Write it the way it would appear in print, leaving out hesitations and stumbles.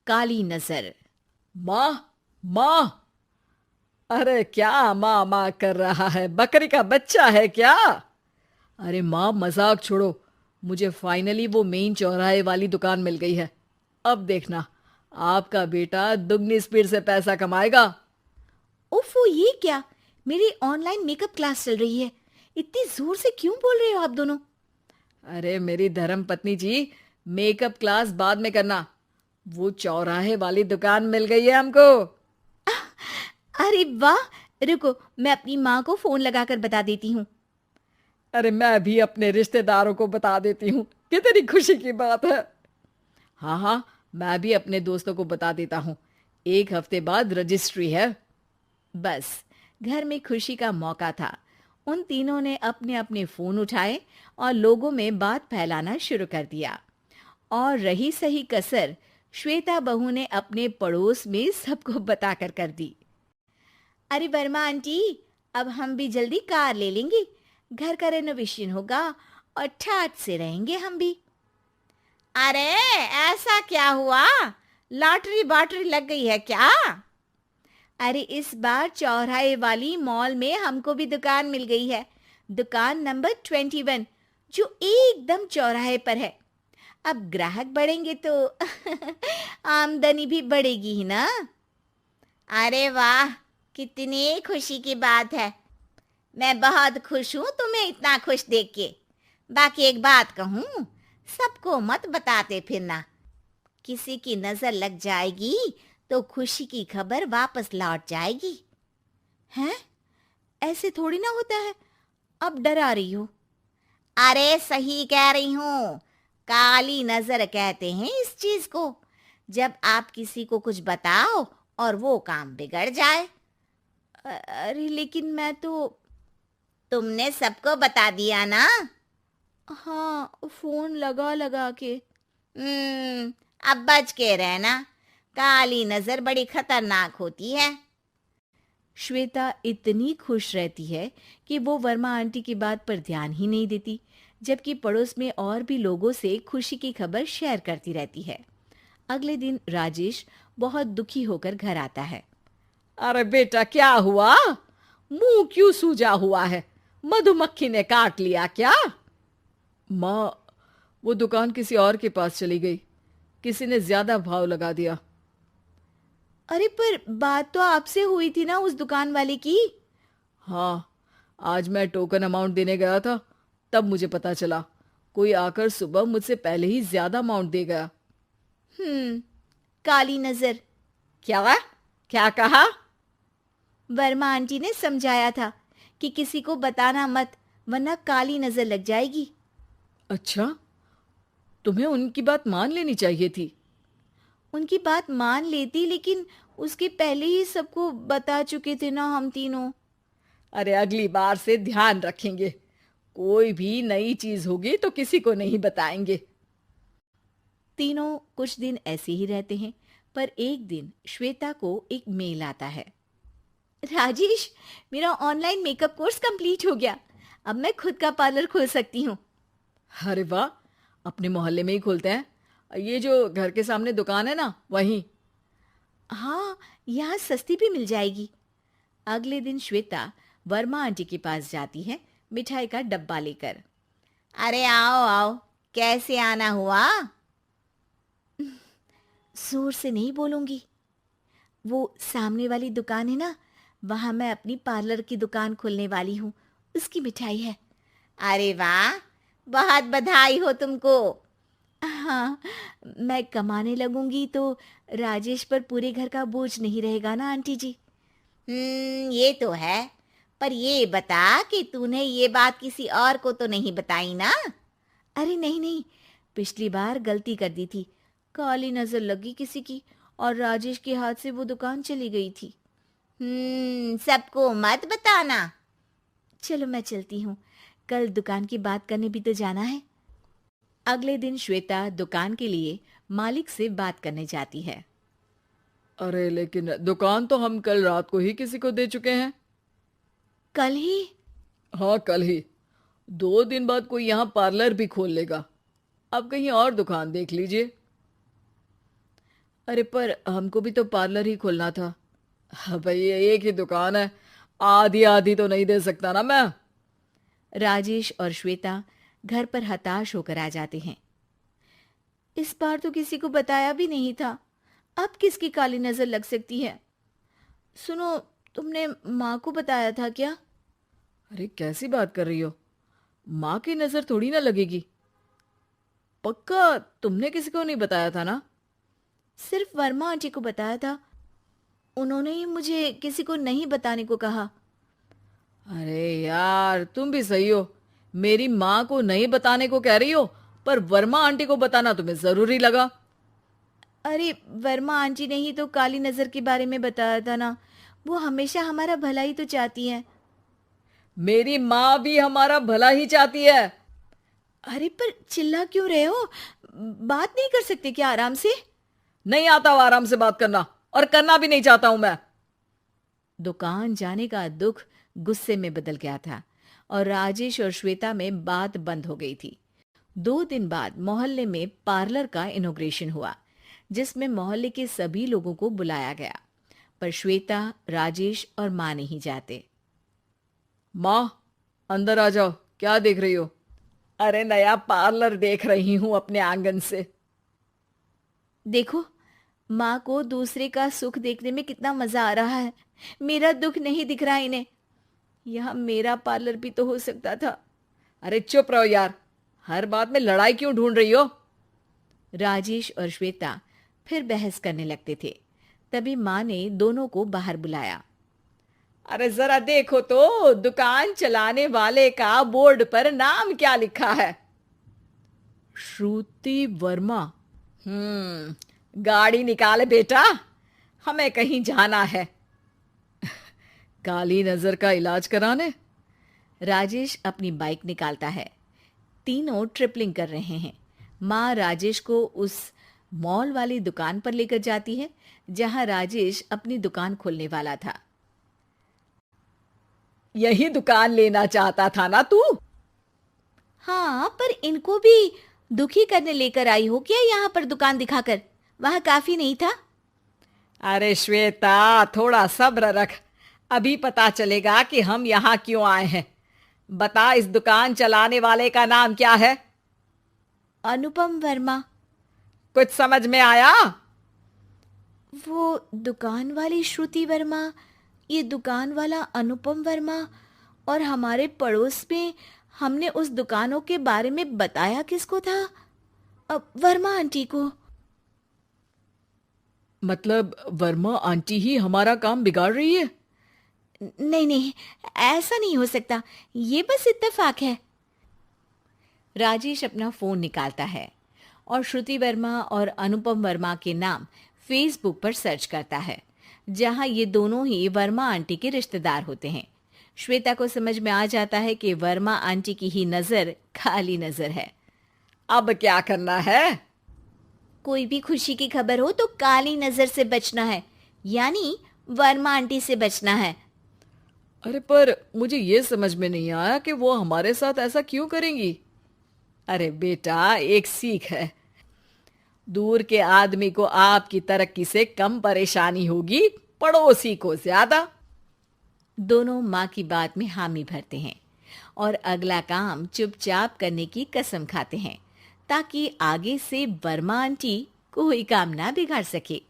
काली नजर। माँ, माँ। अरे क्या माँ माँ कर रहा है? बकरी का बच्चा है क्या? अरे माँ, मजाक छोड़ो। मुझे फाइनली वो मेन चौराहे वाली दुकान मिल गई है। अब देखना, आपका बेटा दुगनी स्पीड से पैसा कमाएगा। उफ़ो, ये क्या? मेरी ऑनलाइन मेकअप क्लास चल रही है। इतनी जोर से क्यों बोल रहे हो आप दोनों? अरे मेरी धर्म पत्नी जी, मेकअप क्लास बाद में करना। वो चौराहे वाली दुकान मिल गई है हमको। अरे वाह! रुको, मैं अपनी माँ को फोन लगाकर बता देती हूँ। अरे मैं भी अपने रिश्तेदारों को बता देती हूँ। कितनी खुशी की बात है। हाँ हाँ, मैं भी अपने दोस्तों को बता देता हूँ। 1 हफ्ते बाद रजिस्ट्री है। बस, घर में खुशी का मौका था। उन तीनों ने अपने अपने फोन उठाए और लोगों में बात फैलाना शुरू कर दिया। और रही सही कसर, श्वेता बहू ने अपने पड़ोस में सबको बताकर कर दी। अरे वर्मा आंटी, अब हम भी जल्दी कार ले लेंगे। घर का रेनोवेशन होगा और ठाट से रहेंगे हम भी। अरे, ऐसा क्या हुआ? लॉटरी बाटरी लग गई है क्या? अरे, इस बार चौराहे वाली मॉल में हमको भी दुकान मिल गई है। दुकान नंबर 21, जो एकदम चौराहे पर है। अब ग्राहक बढ़ेंगे तो आमदनी भी बढ़ेगी ही ना। अरे वाह, कितनी खुशी की बात है। मैं बहुत खुश हूँ तुम्हें इतना खुश देख के। बाकी एक बात कहूँ, सबको मत बताते फिरना। किसी की नजर लग जाएगी तो खुशी की खबर वापस लौट जाएगी। हैं? ऐसे थोड़ी ना होता है। अब डरा रही हो। अरे सही कह रही हूँ। काली नजर कहते हैं इस चीज को। जब आप किसी को कुछ बताओ और वो काम बिगड़ जाए। अरे लेकिन मैं तो। तुमने सबको बता दिया ना? हाँ, फोन लगा लगा के। अब बच के रहना। काली नजर बड़ी खतरनाक होती है। श्वेता इतनी खुश रहती है कि वो वर्मा आंटी की बात पर ध्यान ही नहीं देती, जबकि पड़ोस में और भी लोगों से खुशी की खबर शेयर करती रहती है। अगले दिन राजेश बहुत दुखी होकर घर आता है। अरे बेटा, क्या हुआ? मुंह क्यों सूजा हुआ है? मधुमक्खी ने काट लिया क्या? माँ, वो दुकान किसी और के पास चली गई। किसी ने ज्यादा भाव लगा दिया। अरे पर बात तो आपसे हुई थी ना उस दुकान वाले की। हाँ, आज मैं टोकन अमाउंट देने गया था, तब मुझे पता चला। कोई आकर सुबह मुझसे पहले ही ज्यादा अमाउंट दे गया। काली नजर। क्या? क्या कहा? वर्मा आंटी ने समझाया था कि किसी को बताना मत, वरना काली नजर लग जाएगी। अच्छा, तुम्हें उनकी बात मान लेनी चाहिए थी। उनकी बात मान लेती, लेकिन उसके पहले ही सबको बता चुके थे ना हम तीनों। अरे अगली बार से ध्यान रखेंगे। कोई भी नई चीज होगी तो किसी को नहीं बताएंगे। तीनों कुछ दिन ऐसे ही रहते हैं, पर एक दिन श्वेता को एक मेल आता है। राजेश, मेरा ऑनलाइन मेकअप कोर्स कंप्लीट हो गया। अब मैं खुद का पार्लर खोल सकती हूँ। अरे वाह, अपने मोहल्ले में ही खोलते हैं। ये जो घर के सामने दुकान है ना, वहीं। हाँ, यहाँ सस्ती भी मिल जाएगी। अगले दिन श्वेता वर्मा आंटी के पास जाती है, मिठाई का डब्बा लेकर। अरे आओ आओ, कैसे आना हुआ? जोर से नहीं बोलूंगी। वो सामने वाली दुकान है ना, वहां मैं अपनी पार्लर की दुकान खोलने वाली हूँ। उसकी मिठाई है। अरे वाह, बहुत बधाई हो तुमको। हाँ, मैं कमाने लगूंगी तो राजेश पर पूरे घर का बोझ नहीं रहेगा ना आंटी जी। ये तो है। पर ये बता कि तूने ये बात किसी और को तो नहीं बताई ना? अरे नहीं नहीं, पिछली बार गलती कर दी थी। काली नजर लगी किसी की और राजेश के हाथ से वो दुकान चली गई थी। सबको मत बताना। चलो मैं चलती हूँ, कल दुकान की बात करने भी तो जाना है। अगले दिन श्वेता दुकान के लिए मालिक से बात करने जाती है। अरे लेकिन दुकान तो हम कल रात को ही किसी को दे चुके हैं। कल ही? हाँ, कल ही। 2 दिन बाद कोई यहाँ पार्लर भी खोल लेगा। अब कहीं और दुकान देख लीजिए। अरे पर हमको भी तो पार्लर ही खोलना था। हाँ भाई, एक ही दुकान है, आधी आधी तो नहीं दे सकता ना मैं। राजेश और श्वेता घर पर हताश होकर आ जाते हैं। इस बार तो किसी को बताया भी नहीं था, अब किसकी काली नजर लग सकती है। सुनो, तुमने माँ को बताया था क्या? अरे कैसी बात कर रही हो, माँ की नजर थोड़ी ना लगेगी। पक्का तुमने किसी को नहीं बताया था ना? सिर्फ वर्मा आंटी को बताया था, उन्होंने ही मुझे किसी को नहीं बताने को कहा। अरे यार, तुम भी सही हो, मेरी माँ को नहीं बताने को कह रही हो, पर वर्मा आंटी को बताना तुम्हें जरूरी लगा। अरे वर्मा आंटी ने ही तो काली नजर के बारे में बताया था ना, वो हमेशा हमारा भला ही तो चाहती हैं। मेरी माँ भी हमारा भला ही चाहती है। अरे पर चिल्ला क्यों रहे हो? बात नहीं कर सकते क्या आराम से? नहीं आता वो आराम से बात करना, और करना भी नहीं चाहता हूं मैं। दुकान जाने का दुख गुस्से में बदल गया था और राजेश और श्वेता में बात बंद हो गई थी। 2 दिन बाद मोहल्ले में पार्लर का इनॉग्रेशन हुआ, जिसमें मोहल्ले के सभी लोगों को बुलाया गया, पर श्वेता, राजेश और माँ नहीं जाते। माँ, अंदर आ जाओ, क्या देख रही हो? अरे नया पार्लर देख रही हूं अपने आंगन से। देखो, माँ को दूसरे का सुख देखने में कितना मजा आ रहा है, मेरा दुख नहीं दिख रहा इन्हें। यहाँ मेरा पार्लर भी तो हो सकता था। अरे चुप रहो यार, हर बात में लड़ाई क्यों ढूंढ रही हो? राजेश और श्वेता फिर बहस करने लगते थे। तभी माँ ने दोनों को बाहर बुलाया। अरे जरा देखो तो, दुकान चलाने वाले का बोर्ड पर नाम क्या लिखा है? श्रुति वर्मा। गाड़ी निकाले बेटा, हमें कहीं जाना है। काली नजर का इलाज कराने? राजेश अपनी बाइक निकालता है। तीनों ट्रिपलिंग कर रहे हैं। माँ राजेश को उस मॉल वाली दुकान पर लेकर जाती है जहां राजेश अपनी दुकान खोलने वाला था। यही दुकान लेना चाहता था ना तू? हाँ, पर इनको भी दुखी करने लेकर आई हो क्या यहाँ पर दुकान दिखाकर? वहां काफी नहीं था? अरे श्वेता, थोड़ा सब्र रख, अभी पता चलेगा कि हम यहाँ क्यों आए हैं। बता, इस दुकान चलाने वाले का नाम क्या है? अनुपम वर्मा। कुछ समझ में आया? वो दुकान वाली श्रुति वर्मा, ये दुकान वाला अनुपम वर्मा, और हमारे पड़ोस में हमने उस दुकानों के बारे में बताया किसको था? अब वर्मा आंटी को। मतलब वर्मा आंटी ही हमारा काम बिगाड़ रही है? नहीं नहीं, ऐसा नहीं हो सकता, ये बस इत्तेफाक है। राजेश अपना फोन निकालता है और श्रुति वर्मा और अनुपम वर्मा के नाम फेसबुक पर सर्च करता है, जहां ये दोनों ही वर्मा आंटी के रिश्तेदार होते हैं। श्वेता को समझ में आ जाता है कि वर्मा आंटी की ही नजर खाली नजर है। अब क्या करना है? कोई भी खुशी की खबर हो तो काली नजर से बचना है, यानी वर्मा आंटी से बचना है। अरे पर मुझे ये समझ में नहीं आया कि वो हमारे साथ ऐसा क्यों करेंगी। अरे बेटा, एक सीख है, दूर के आदमी को आपकी तरक्की से कम परेशानी होगी, पड़ोसी को ज्यादा। दोनों माँ की बात में हामी भरते हैं और अगला काम चुपचाप करने की कसम खाते हैं, ताकि आगे से वर्मा आंटी कोई काम ना बिगाड़ सके।